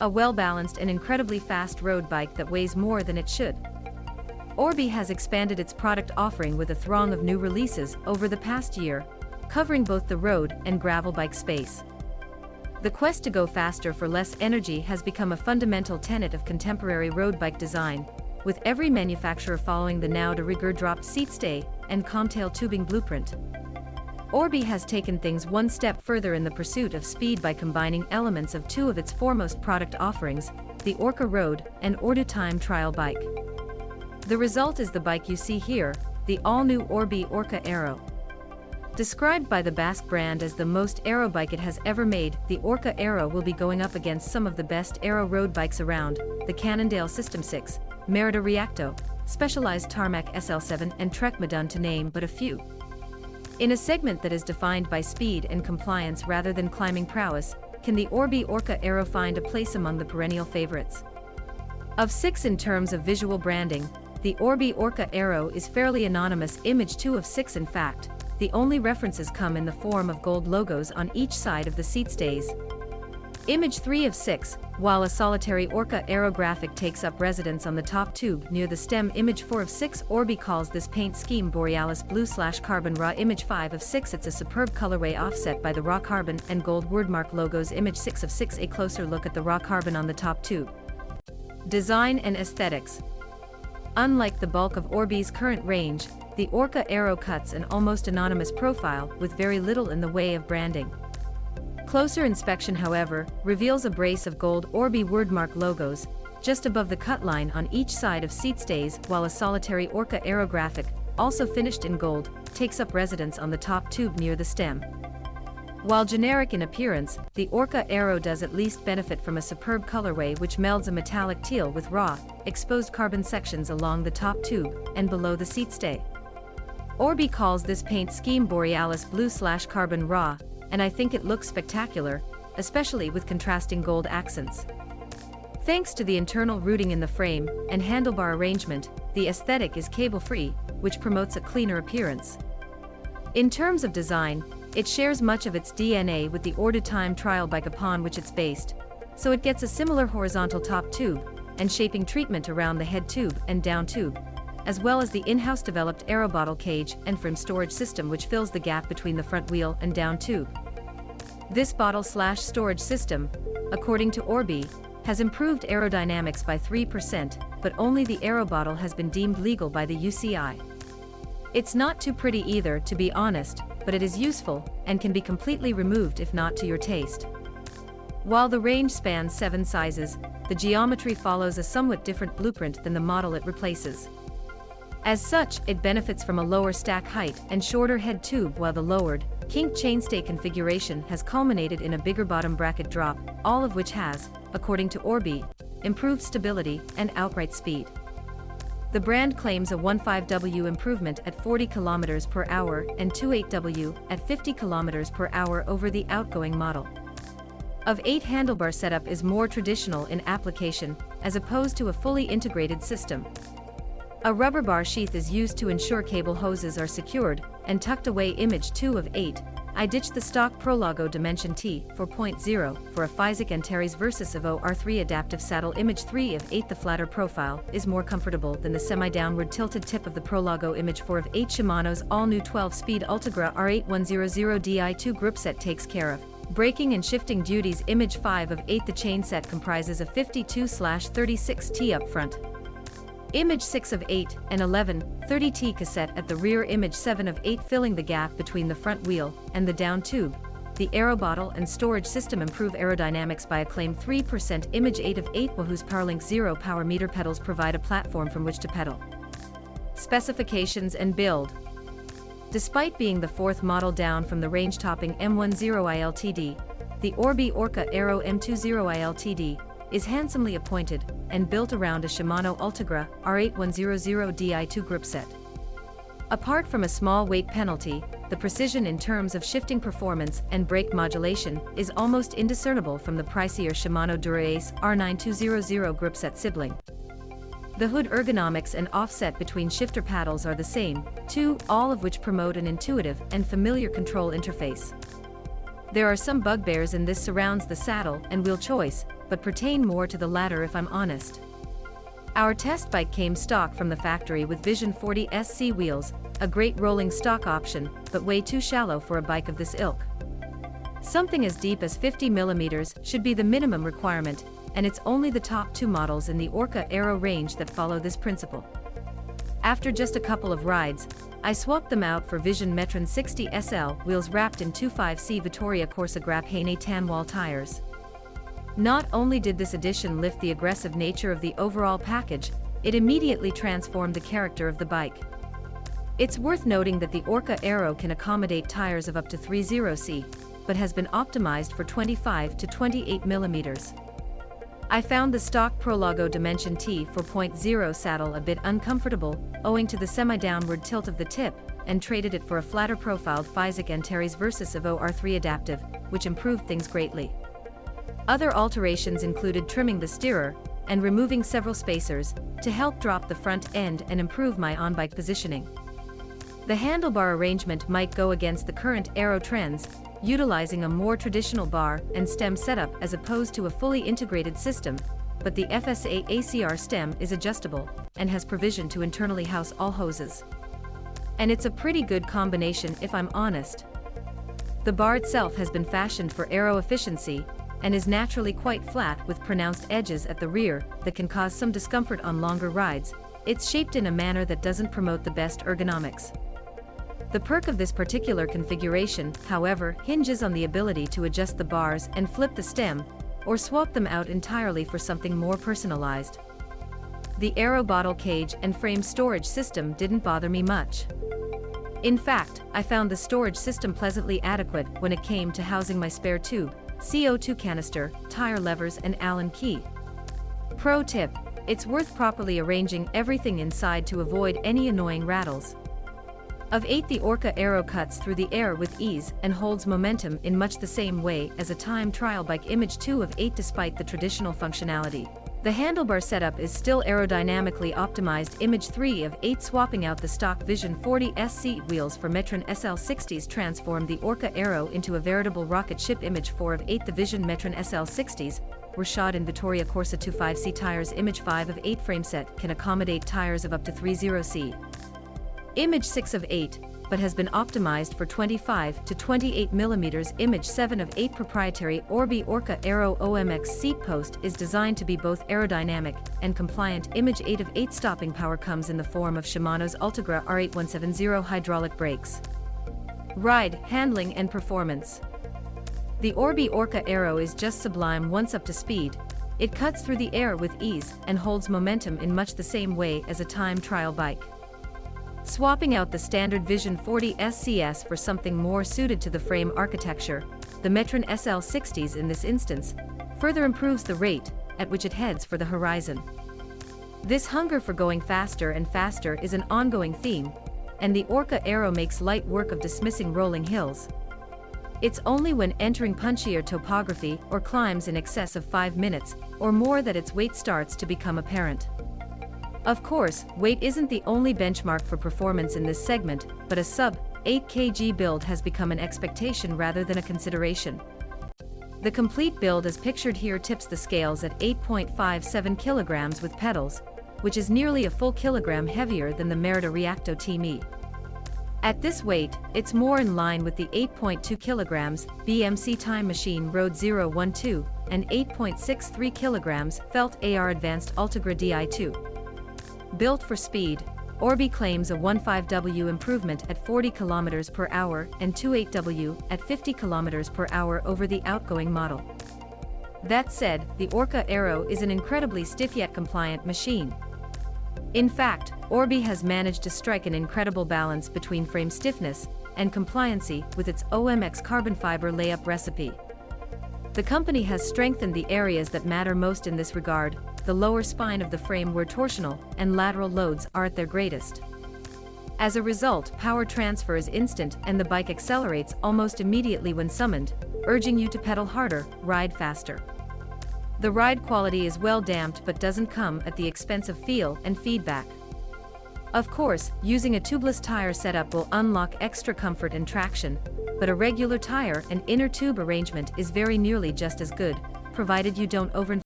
a well-balanced and incredibly fast road bike that weighs more than it should. Orbi has expanded its product offering with a throng of new releases over the past year, covering both the road and gravel bike space. The quest to go faster for less energy has become a fundamental tenet of contemporary road bike design, with every manufacturer following the now de rigueur dropped seatstay and Kammtail tubing blueprint. Orbi has taken things one step further in the pursuit of speed by combining elements of two of its foremost product offerings, the Orca Road and Ordu Time Trial bike. The result is the bike you see here, the all-new Orbea Orca Aero. Described by the Basque brand as the most aero bike it has ever made, the Orca Aero will be going up against some of the best aero road bikes around, the Kammtail System 6, Merida Reacto, Specialized Tarmac SL7 and Trek Madun to name but a few. In a segment that is defined by speed and compliance rather than climbing prowess, can the Orbea Orca Aero find a place among the perennial favorites? Of 6 in terms of visual branding, the Orbea Orca Aero is fairly anonymous. Image 2 of 6 in fact, the only references come in the form of gold logos on each side of the seat stays. Image 3 of 6, while a solitary Orca Aero graphic takes up residence on the top tube near the stem. Image 4 of 6, Orbi calls this paint scheme Borealis Blue/Carbon Raw. Image 5 of 6, it's a superb colorway offset by the raw carbon and gold wordmark logos. Image 6 of 6, a closer look at the raw carbon on the top tube. Design and aesthetics. Unlike the bulk of Orbea's current range, the Orca Aero cuts an almost anonymous profile with very little in the way of branding. Closer inspection, however, reveals a brace of gold Orbi wordmark logos just above the cut line on each side of seat stays, while a solitary Orca Aero graphic, also finished in gold, takes up residence on the top tube near the stem. While generic in appearance, the Orca Aero does at least benefit from a superb colorway which melds a metallic teal with raw, exposed carbon sections along the top tube and below the seat stay. Orbi calls this paint scheme Borealis Blue/Carbon Raw, and I think it looks spectacular, especially with contrasting gold accents. Thanks to the internal routing in the frame and handlebar arrangement, the aesthetic is cable-free, which promotes a cleaner appearance. In terms of design, it shares much of its DNA with the Ordu Time Trial bike upon which it's based, so it gets a similar horizontal top tube and shaping treatment around the head tube and down tube, as well as the in-house developed aero bottle cage and frame storage system which fills the gap between the front wheel and down tube. This bottle/storage system, according to Orbi, has improved aerodynamics by 3%, but only the aero bottle has been deemed legal by the UCI. It's not too pretty either, to be honest, but it is useful and can be completely removed if not to your taste. While the range spans 7 sizes, the geometry follows a somewhat different blueprint than the model it replaces. As such, it benefits from a lower stack height and shorter head tube, while the lowered, kinked chainstay configuration has culminated in a bigger bottom bracket drop, all of which has, according to Orbi, improved stability and outright speed. The brand claims a 1.5W improvement at 40 km per hour and 2.8W at 50 km per hour over the outgoing model. Of 8 handlebar setup is more traditional in application, as opposed to a fully integrated system. A rubber bar sheath is used to ensure cable hoses are secured and tucked away. Image 2 of 8, I ditched the stock Prologo Dimension T 4.0 for a Physik Antares Versus Evo R3 adaptive saddle. Image 3 of 8, the flatter profile is more comfortable than the semi-downward tilted tip of the Prologo. Image 4 of 8, Shimano's all-new 12-speed Ultegra R8100Di2 group set takes care of braking and shifting duties. Image 5 of 8, the chain set comprises a 52/36T up front. Image 6 of 8 and 11, 30T cassette at the rear. Image 7 of 8, filling the gap between the front wheel and the down tube. The aero bottle and storage system improve aerodynamics by a claimed 3%. Image 8 of 8, Wahoo's PowerLink Zero power meter pedals provide a platform from which to pedal. Specifications and build. Despite being the 4th model down from the range-topping M120iLTD, the Orbea Orca Aero M120iLTD is handsomely appointed and built around a Shimano Ultegra R8100Di2 grip set. Apart from a small weight penalty, the precision in terms of shifting performance and brake modulation is almost indiscernible from the pricier Shimano Dura-Ace R9200 grip set sibling. The hood ergonomics and offset between shifter paddles are the same, too, all of which promote an intuitive and familiar control interface. There are some bugbears, and this surrounds the saddle and wheel choice, but pertain more to the latter if I'm honest. Our test bike came stock from the factory with Vision 40 SC wheels, a great rolling stock option, but way too shallow for a bike of this ilk. Something as deep as 50 mm should be the minimum requirement, and it's only the top two models in the Orca Aero range that follow this principle. After just a couple of rides, I swapped them out for Vision Metron 60 SL wheels wrapped in 25C Vittoria Corsa Grappene Tanwall tires. Not only did this addition lift the aggressive nature of the overall package, it immediately transformed the character of the bike. It's worth noting that the Orca Aero can accommodate tires of up to 30C, but has been optimized for 25 to 28 mm. I found the stock Prologo Dimension T 4.0 saddle a bit uncomfortable, owing to the semi-downward tilt of the tip, and traded it for a flatter profiled Physik Antares Versus Evo R3 Adaptive, which improved things greatly. Other alterations included trimming the steerer, and removing several spacers, to help drop the front end and improve my on-bike positioning. The handlebar arrangement might go against the current Aero trends, utilizing a more traditional bar and stem setup as opposed to a fully integrated system, but the FSA ACR stem is adjustable, and has provision to internally house all hoses. And it's a pretty good combination if I'm honest. The bar itself has been fashioned for aero efficiency, and is naturally quite flat with pronounced edges at the rear that can cause some discomfort on longer rides. It's shaped in a manner that doesn't promote the best ergonomics. The perk of this particular configuration, however, hinges on the ability to adjust the bars and flip the stem, or swap them out entirely for something more personalized. The Aero bottle cage and frame storage system didn't bother me much. In fact, I found the storage system pleasantly adequate when it came to housing my spare tube, CO2 canister, tire levers and Allen key. Pro tip: it's worth properly arranging everything inside to avoid any annoying rattles. Of 8, the Orca Aero cuts through the air with ease and holds momentum in much the same way as a time trial bike Image 2 of 8 despite the traditional functionality. The handlebar setup is still aerodynamically optimized. Image 3 of 8 swapping out the stock Vision 40 SC wheels for Metron SL60s transformed the Orca Aero into a veritable rocket ship. Image 4 of 8 the Vision Metron SL60s were shod in Vittoria Corsa 25C tires. Image 5 of 8 frameset can accommodate tires of up to 30C. Image 6 of 8, but has been optimized for 25 to 28 mm. Image 7 of 8 proprietary Orbea Orca Aero OMX seat post is designed to be both aerodynamic and compliant. Image 8 of 8 stopping power comes in the form of Shimano's Ultegra R8170 hydraulic brakes. Ride, handling and performance. The Orbea Orca Aero is just sublime once up to speed. It cuts through the air with ease and holds momentum in much the same way as a time trial bike. Swapping out the standard Vision 40 SCS for something more suited to the frame architecture, the Metron SL60s in this instance, further improves the rate at which it heads for the horizon. This hunger for going faster and faster is an ongoing theme, and the Orca Aero makes light work of dismissing rolling hills. It's only when entering punchier topography or climbs in excess of 5 minutes or more that its weight starts to become apparent. Of course, weight isn't the only benchmark for performance in this segment, but a sub-8 kg build has become an expectation rather than a consideration. The complete build as pictured here tips the scales at 8.57 kg with pedals, which is nearly a full kilogram heavier than the Merida Reacto Team-E. At this weight, it's more in line with the 8.2 kg BMC Time Machine Road 012 and 8.63 kg Felt AR Advanced Ultegra Di2. Built for speed, Orbea claims a 15W improvement at 40 km per hour and 28W at 50 km per hour over the outgoing model. That said, the Orca Aero is an incredibly stiff yet compliant machine. In fact, Orbea has managed to strike an incredible balance between frame stiffness and compliancy with its OMX carbon fiber layup recipe. The company has strengthened the areas that matter most in this regard, the lower spine of the frame where torsional and lateral loads are at their greatest. As a result, power transfer is instant and the bike accelerates almost immediately when summoned, urging you to pedal harder, ride faster. The ride quality is well damped but doesn't come at the expense of feel and feedback. Of course, using a tubeless tire setup will unlock extra comfort and traction, but a regular tire and inner tube arrangement is very nearly just as good, provided you don't overinflate